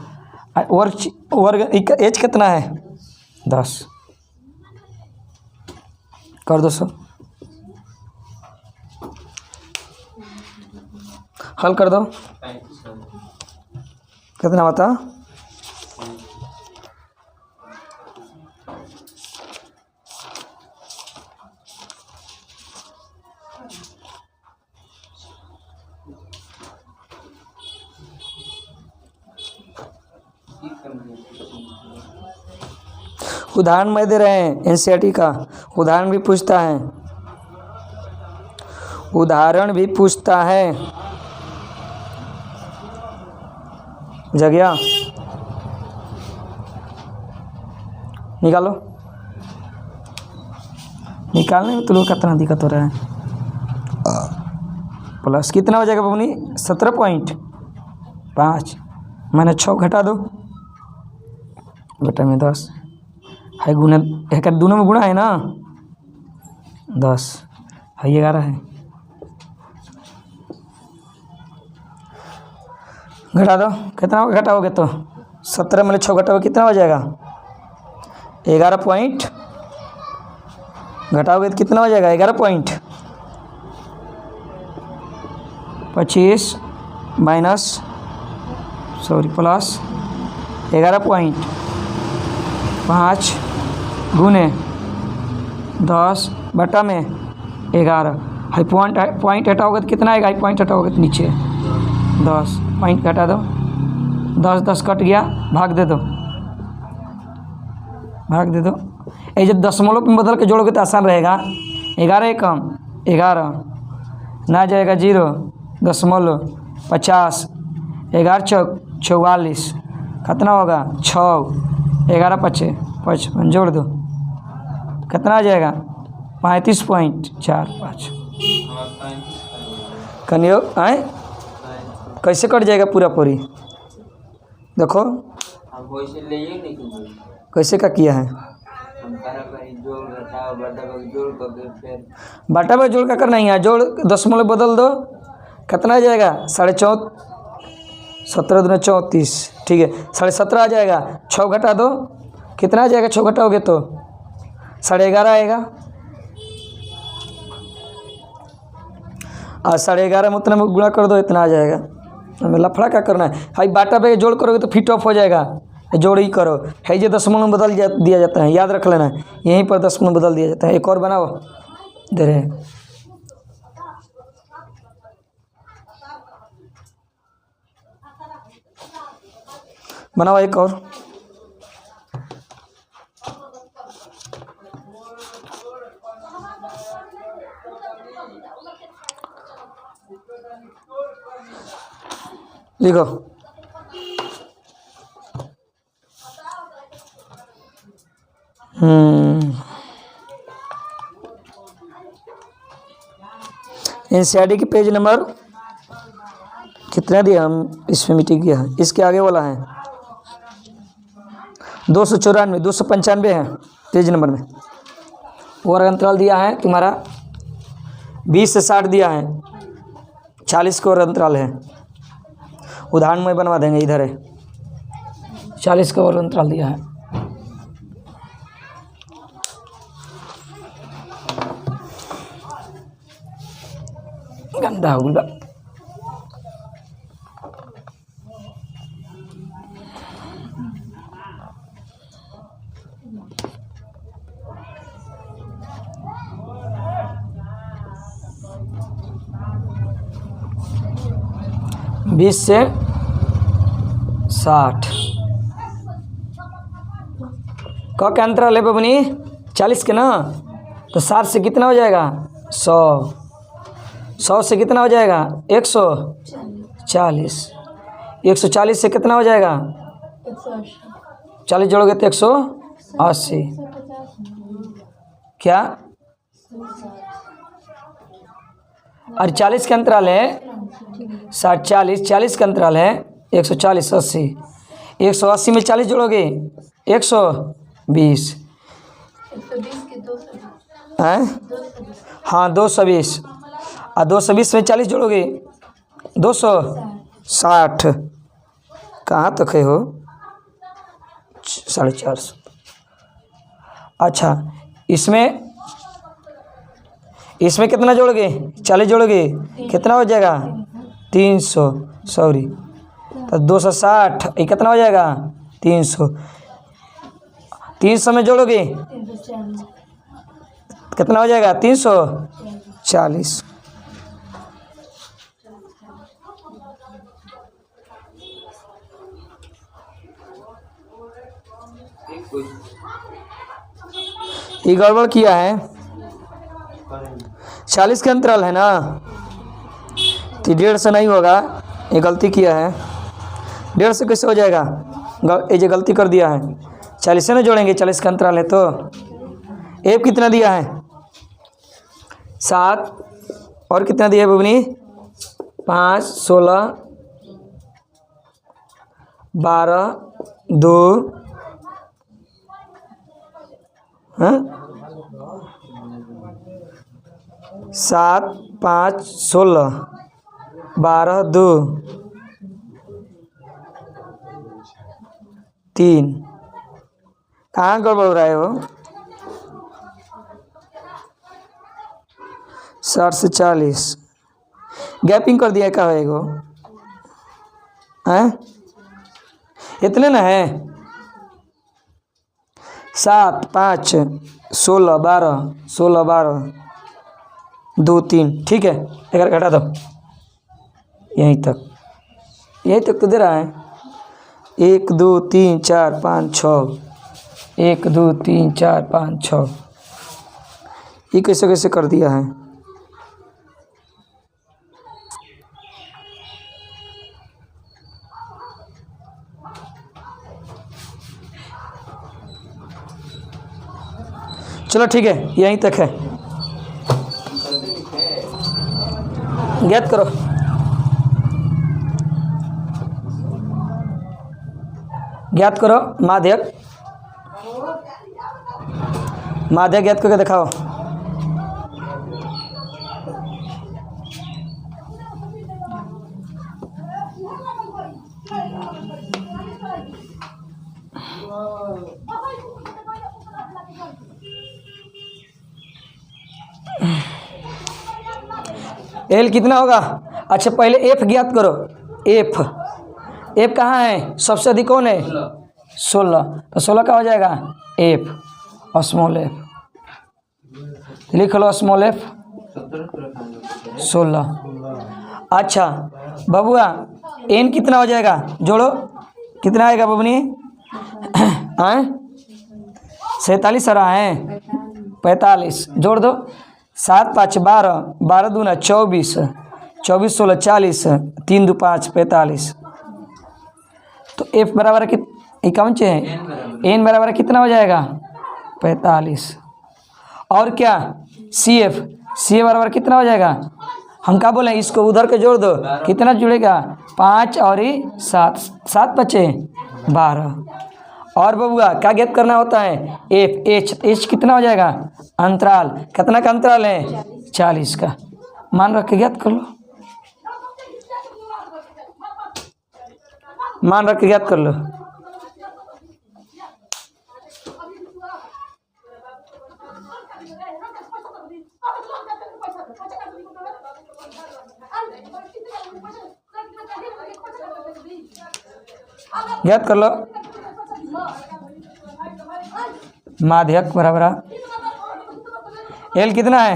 वर्ग एच कितना है 10। कर दो सब, हल कर दो। कितना बता, उदाहरण में दे रहे हैं एनसीईआरटी का, उदाहरण भी पूछता है, उदाहरण भी पूछता है। जगह निकालो, निकालने में तो लोग कितना दिक्कत हो रहा है। प्लस कितना हो जाएगा बबनी 17.5 मैंने 6 घटा दो बेटा में 10 है, गुना एक दोनों में गुणा है ना 10 है, 11 है। घटा दो, कितना घटाओगे तो 17 में 6 घटाओगे कितना हो जाएगा 11 पॉइंट, घटाओगे तो कितना हो जाएगा 11.25 माइनस प्लस 11.5 गुने 10 बटा में 11 है। पॉइंट हटाओगे तो कितना आएगा, पॉइंट हटाओगे तो नीचे 10 पॉइंट घटा दो, 10 कट गया, भाग दे दो, भाग दे दो। ये जब दशमलव में बदल के जोड़ोगे तो आसान रहेगा। 11 कम 11 ना जाएगा 0 दशमलव 50, 11 चौक 44 कितना होगा 6, 11 पचे 55 जोड़ दो कितना आ जाएगा 35.45। कनियो आए कैसे कट जाएगा पूरा पूरी, देखो कैसे का किया है। बाटा में जोड़ का करना ही है, जोड़ दशमलव बदल दो कितना आ जाएगा 17.5 17 दूना 34 ठीक है 17.5 आ जाएगा। 6 घटा दो कितना आ जाएगा, 6 घटाओगे तो 11.5 आएगा और 11.5 में उतना में गुणा कर दो इतना आ जाएगा। हमें लफड़ा क्या करना है, भाई बाटा पे जोड़ करोगे तो फिट ऑफ हो जाएगा, जोड़ ही करो है। ये दशमलव में बदल दिया जाता है, याद रख लेना यहीं पर दशमलव बदल दिया जाता है। एक और बनाओ दे रहे हैं, बनाओ एक और। लिखो एनसीईआरटी की पेज नंबर कितना दिया हम इसमें मीटिंग किया है, इसके आगे वाला है 294 295 है पेज नंबर में। वर्ग अंतराल दिया है तुम्हारा 20 से 60 दिया है, 40 का वर्ग अंतराल है। उदाहरण में बनवा देंगे, इधर है 40 का वर्ग अंतराल दिया है। गंदा होगा बीस से 60 का क्या अंतराल है बबनी 40 के ना, तो 60 से कितना हो जाएगा 100, 100 से कितना हो जाएगा 140, 140 से कितना हो जाएगा 40 जोड़ोगे तो 180 क्या, और 40 का अंतराल है 60 40 का अंतराल है 140 80, 180 में 40 जोड़ोगे 120, हैं? हाँ 220 और 220 में 40 जोड़ोगे 260। कहाँ तक है हो? 450। अच्छा इसमें कितना जोड़ोगे? 40 जोड़ोगे कितना हो जाएगा? 300 सॉरी तो 260 ये कितना हो जाएगा? 300। 300 में जोड़ोगे कितना हो जाएगा? 340। ये गड़बड़ किया है। 40 के अंतराल है ना, तो 1.5 से नहीं होगा, ये गलती किया है। 1.5 से कैसे हो जाएगा? ये जो गलती कर दिया है 40 से ना जोड़ेंगे, 40 का अंतराल है तो। एफ कितना दिया है? 7 और कितना दिया है बुबनी? 5 16 12 2 7 5 16 12 2 3। कहाँ गड़बड़ हो रहा है वो? 60 से 40 गैपिंग कर दिया, क्या है वो? हैं इतने ना है? 7 5 16 12 16 12 2 3 ठीक है। अगर घटा दो यहीं तक तो दे रहा है। 1 2 3 4 5 6 1 2 3 4 5 6। ये कैसे कैसे कर दिया है? चलो ठीक है, यहीं तक है। ज्ञात करो। ज्ञात करो माध्यक ज्ञात करके दिखाओ। एल कितना होगा? अच्छा पहले एफ ज्ञात करो। एफ कहाँ है? सबसे अधिक कौन है? 16। तो 16 का हो जाएगा एफ और स्मॉल एफ। लिख लो स्मॉल एफ 16। अच्छा बबुआ एन कितना हो जाएगा? जोड़ो कितना आएगा बबनी? 47 आ रहा है। 45 जोड़ दो। 7 5 12 12 दूना 24 24 16 40 3 2 5 45। तो एफ बराबर कौन चे है? एन बराबर कितना हो जाएगा? 45। और क्या? सी एफ बराबर कितना हो जाएगा? हम क्या बोले? इसको उधर के जोड़ दो, कितना जुड़ेगा? 5 और 7 7 बचे 12। और बबुआ क्या ज्ञात करना होता है? एफ एच कितना हो जाएगा? अंतराल कितना का अंतराल है? 40 का। मान रख के ज्ञात कर लो। मान रख के ज्ञात कर लो। ज्ञात कर लो। माध्यक बराबर एल कितना है?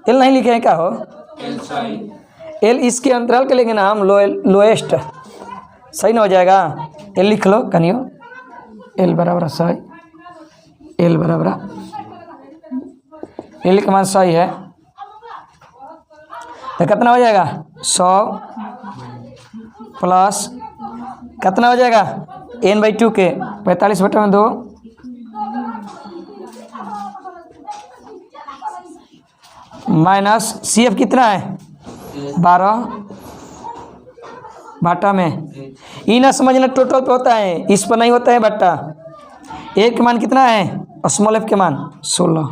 एल नहीं लिखे हैं क्या हो? एल इसके अंतराल के लेंगे ना हम, लोएस्ट सही ना हो जाएगा। एल लिख लो कनियो। एल बराबर सही, एल बराबर एल का मान सही है तो कितना हो जाएगा? 100 प्लस कितना हो जाएगा? n/2 के 45/2 माइनस सी एफ कितना है? 12 बटा में। ये ना समझना टोटल पे होता है, इस पर नहीं होता है बट्टा। ए के मान कितना है? स्मॉल एफ के मान 16।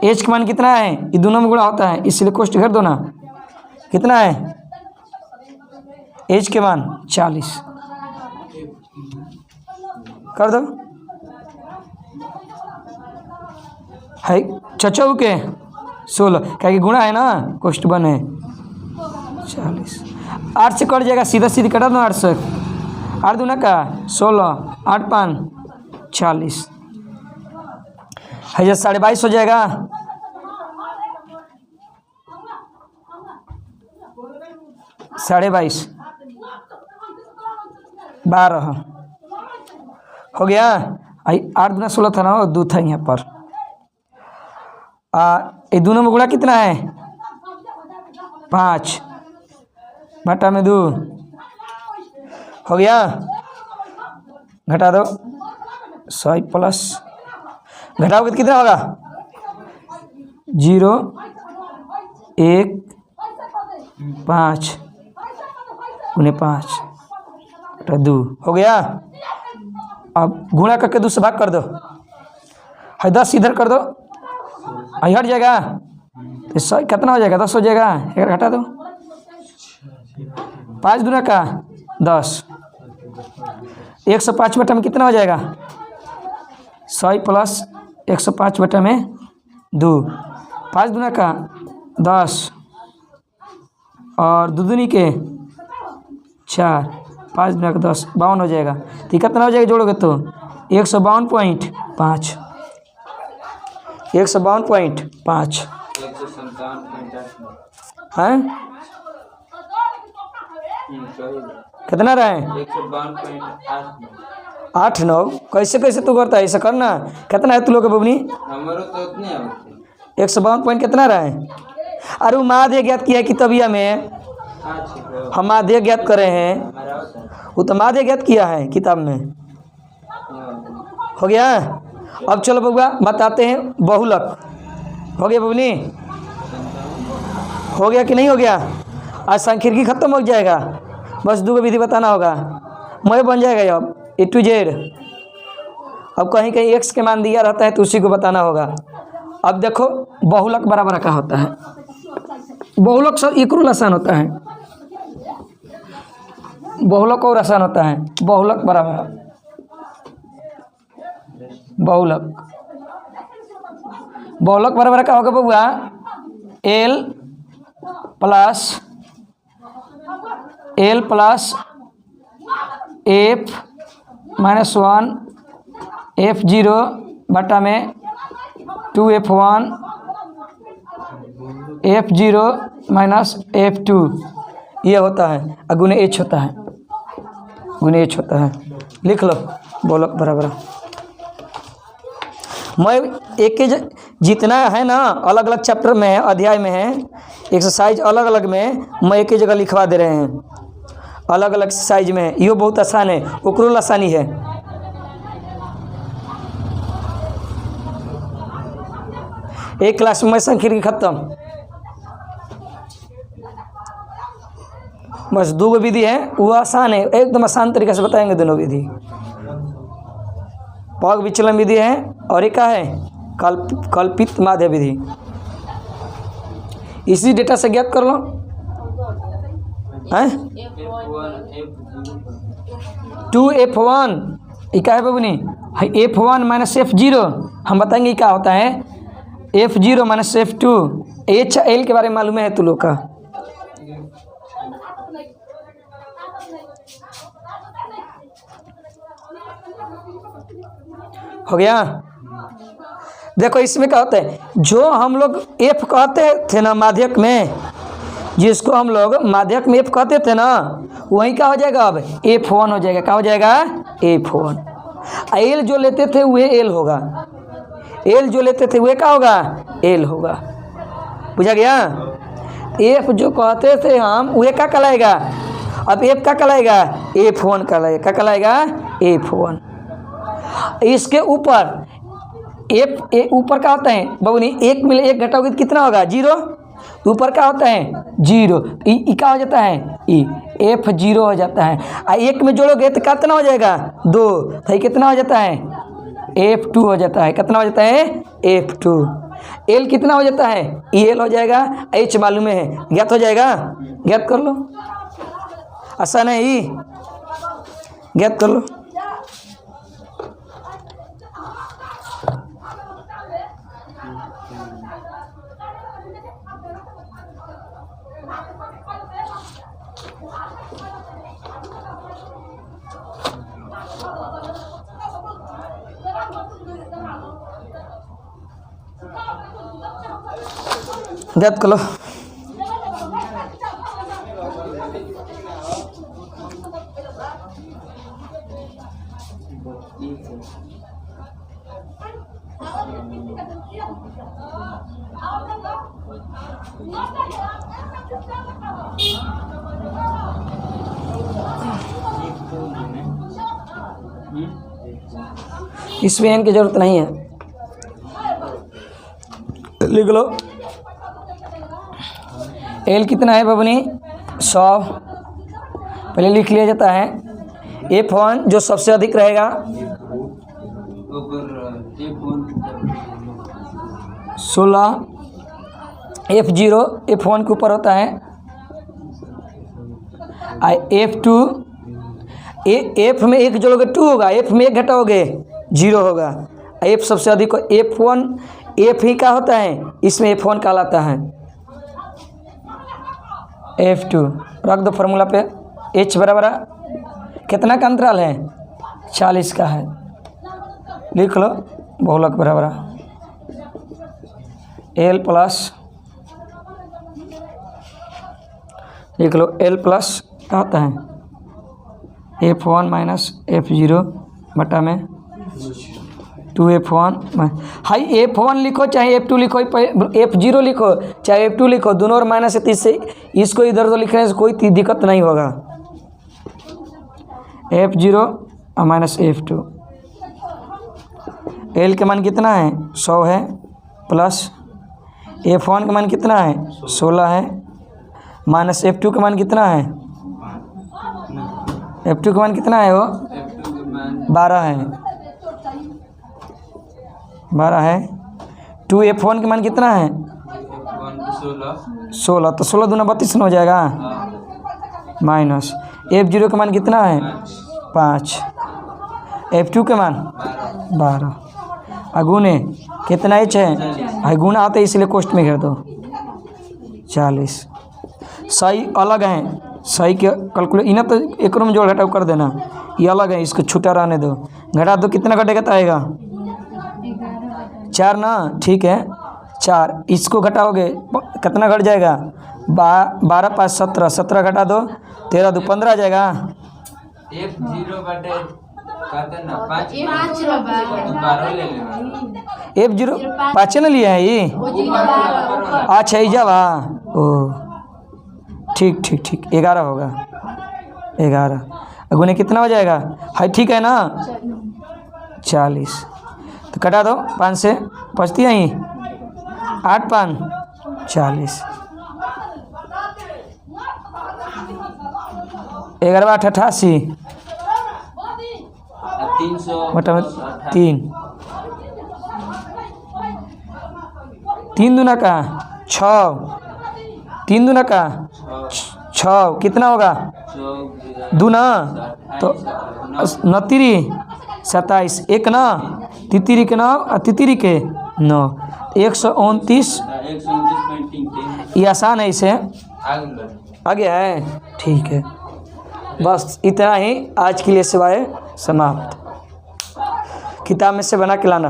एच का मान कितना है, ये दोनों में गुणा होता है, इसलिए कोष्ट कर दो ना। कितना है एच के मान 40 कर दो। है चचौ के 16 क्या कि गुणा है ना, कोष्ट बन है 40। 8 से कट जाएगा, सीधा सीधी कटा दो 8 से। 8 दूना का 16, 8 5 40 है, 22.5 हो जाएगा। साढ़े 22 12 हो गया। 8 दूना 16 था ना, 2 था यहाँ पर। ये दोनों में गुणा कितना है 5 बटा में 2 हो गया। घटा दो 100 प्लस, घटाओगे तो कितना होगा 0 1 5 गुने 5 बटा 2 हो गया। अब गुणा करके 2 से भाग कर दो, है 10 इधर कर दो, आई हट जाएगा तो 100 कितना हो जाएगा 10 हो जाएगा। एक घटा दो 5 दूना का 10, 105 बटा में कितना हो जाएगा 100 प्लस 105 बटा में 2, 5 दूना का 10 और 2 दूनी के 4, 5 दूना का 10 52 हो जाएगा। तो कितना हो जाएगा जोड़ोगे तो 152.5 152.5 हैं कितना रहे 8-9। कैसे कैसे तू करता है ऐसा करना। कितना है तू लोग बबनी 152 पॉइंट कितना रहे। अरे वो माध्य ज्ञात किया है किताबिया में, हम माध्य ज्ञात कर रहे हैं, वो तो माध्य ज्ञात किया है किताब में। हो गया। अब चलो बबुआ बताते हैं बहुलक। हो गया बबनी, हो गया कि नहीं हो गया। आज सांख्यिकी खत्म हो जाएगा, बस 2 विधि बताना होगा, मैं बन जाएगा अब A to Z। अब कहीं कहीं x के मान दिया रहता है तो उसी को बताना होगा। अब देखो बहुलक बराबर का होता है, बहुलक सब इक्वल आसान होता है, बहुलक और आसान होता है। बहुलक बराबर बहुलक बराबर का होगा बबुआ L प्लस F -1 F0 बटा में 2F1 F0 माइनस F2 ये होता है, गुने H होता है, गुने H होता है। लिख लो बहुलक बराबर। मैं एक जितना है ना अलग अलग चैप्टर में है, अध्याय में है, एक्सरसाइज अलग अलग में मैं एक ही जगह लिखवा दे रहे हैं, अलग अलग साइज में। ये बहुत आसान है, ओकरो आसानी है। एक क्लास में सांख्यिकी खत्म, बस 2 विधि है, वो आसान है, एकदम आसान तरीके से बताएंगे दोनों विधि। पग विचलन विधि है और एक है कल्पित माध्य विधि। इसी डेटा से ज्ञात कर लो हैं। 2F1 क्या है बबनी, F1 माइनस F0 हम बताएंगे क्या होता है। F0 माइनस F2 HL के बारे में मालूम है तू लोग का। हो गया। देखो इसमें क्या होता है, जो हम लोग F कहते थे ना माध्यक में, जिसको हम लोग माध्यक में F कहते थे ना, वही क्या हो जाएगा अब F1 हो जाएगा। क्या हो जाएगा F1। L जो लेते थे वह L होगा, L जो लेते थे वह क्या होगा L होगा। बुझा गया। F जो कहते थे हम वह क्या कहलाएगा, अब F क्या कहलाएगा F1 कहलाएगा। क्या कहलाएगा F1। इसके ऊपर F ऊपर क्या होता है बबनी, 1 में 1 घटाओगे तो कितना होगा 0, ऊपर क्या होता है 0, क्या हो जाता है F0 हो जाता है। 1 में जोड़ोगे तो कितना हो जाएगा 2, तो कितना हो जाता है F2 हो जाता है। कितना हो जाता है F2। एल कितना हो जाता है, ई एल हो जाएगा, एच मालूम है, ज्ञात हो जाएगा, ज्ञात कर लो, आसान है, ई ज्ञात कर लो। ज्ञात कर लो। इसमें एन की जरूरत नहीं है, लिख लो। एल कितना है बबनी, 100 पहले लिख लिया जाता है। F1 जो सबसे अधिक रहेगा 16, F0 F1 के ऊपर होता है, F2 F में एक जोड़ोगे 2 होगा, F में एक घटाओगे 0 होगा। F सबसे अधिक F1 F ही का होता है, इसमें F1 कहलाता है। F2 रख दो फॉर्मूला पे, H बराबर कितना का अंतराल है, 40 का है, लिख लो बहुलक बराबर L प्लस, लिख लो L प्लस क्या होता है, F1 माइनस F0 बटा में 2F1। हाई F1 लिखो चाहे F2 लिखो, F0 लिखो चाहे F2 लिखो, दोनों और माइनस है, इससे इसको इधर उधर लिखने से कोई दिक्कत नहीं होगा। F0 और माइनस F2, L के मान कितना है 100 है, प्लस F1 का मान कितना है 16 है, माइनस F2 का मान कितना है, F2 का मान कितना है, वो 12 है, 12 है। 2F1 का मान कितना है 16, तो 16 दूना 32 हो जाएगा, माइनस F0 का मान कितना है 5, F2 का मान 12, अगुने कितना एच है, अगुना आता है इसलिए कोष्ट में घेर दो 40। सही अलग है, सही के कैलकुलेट इन्हें तो एक में जोड़ घटाव कर देना, ये अलग है, इसको छूटा रहने दो, घटा दो कितना घटेगा तो आएगा 4 ना, ठीक है 4, इसको घटाओगे कितना घट जाएगा 12 5 17, 17 घटा दो 13 2 15 आ जाएगा। F0 बटे कहते ना 5 F0 5 ना लिया है ये, अच्छा ही जावा, ओ ठीक ठीक ठीक 11 होगा, 11 अगुने कितना हो जाएगा, हाई ठीक है ना 40, तो कटा दो 5 से, बचती है 8 5 40, 11 8 88 बटा में 3, 3 दूना का 6, 3 दूना का 6 कितना होगा दूना, तो 9 27, 1 ना तितिरी के 9 और तितिरी के 9, 129। ये आसान है, इसे आ गया है, ठीक है। बस इतना ही आज के लिए, सिवाय समाप्त। किताब में से बना के लाना।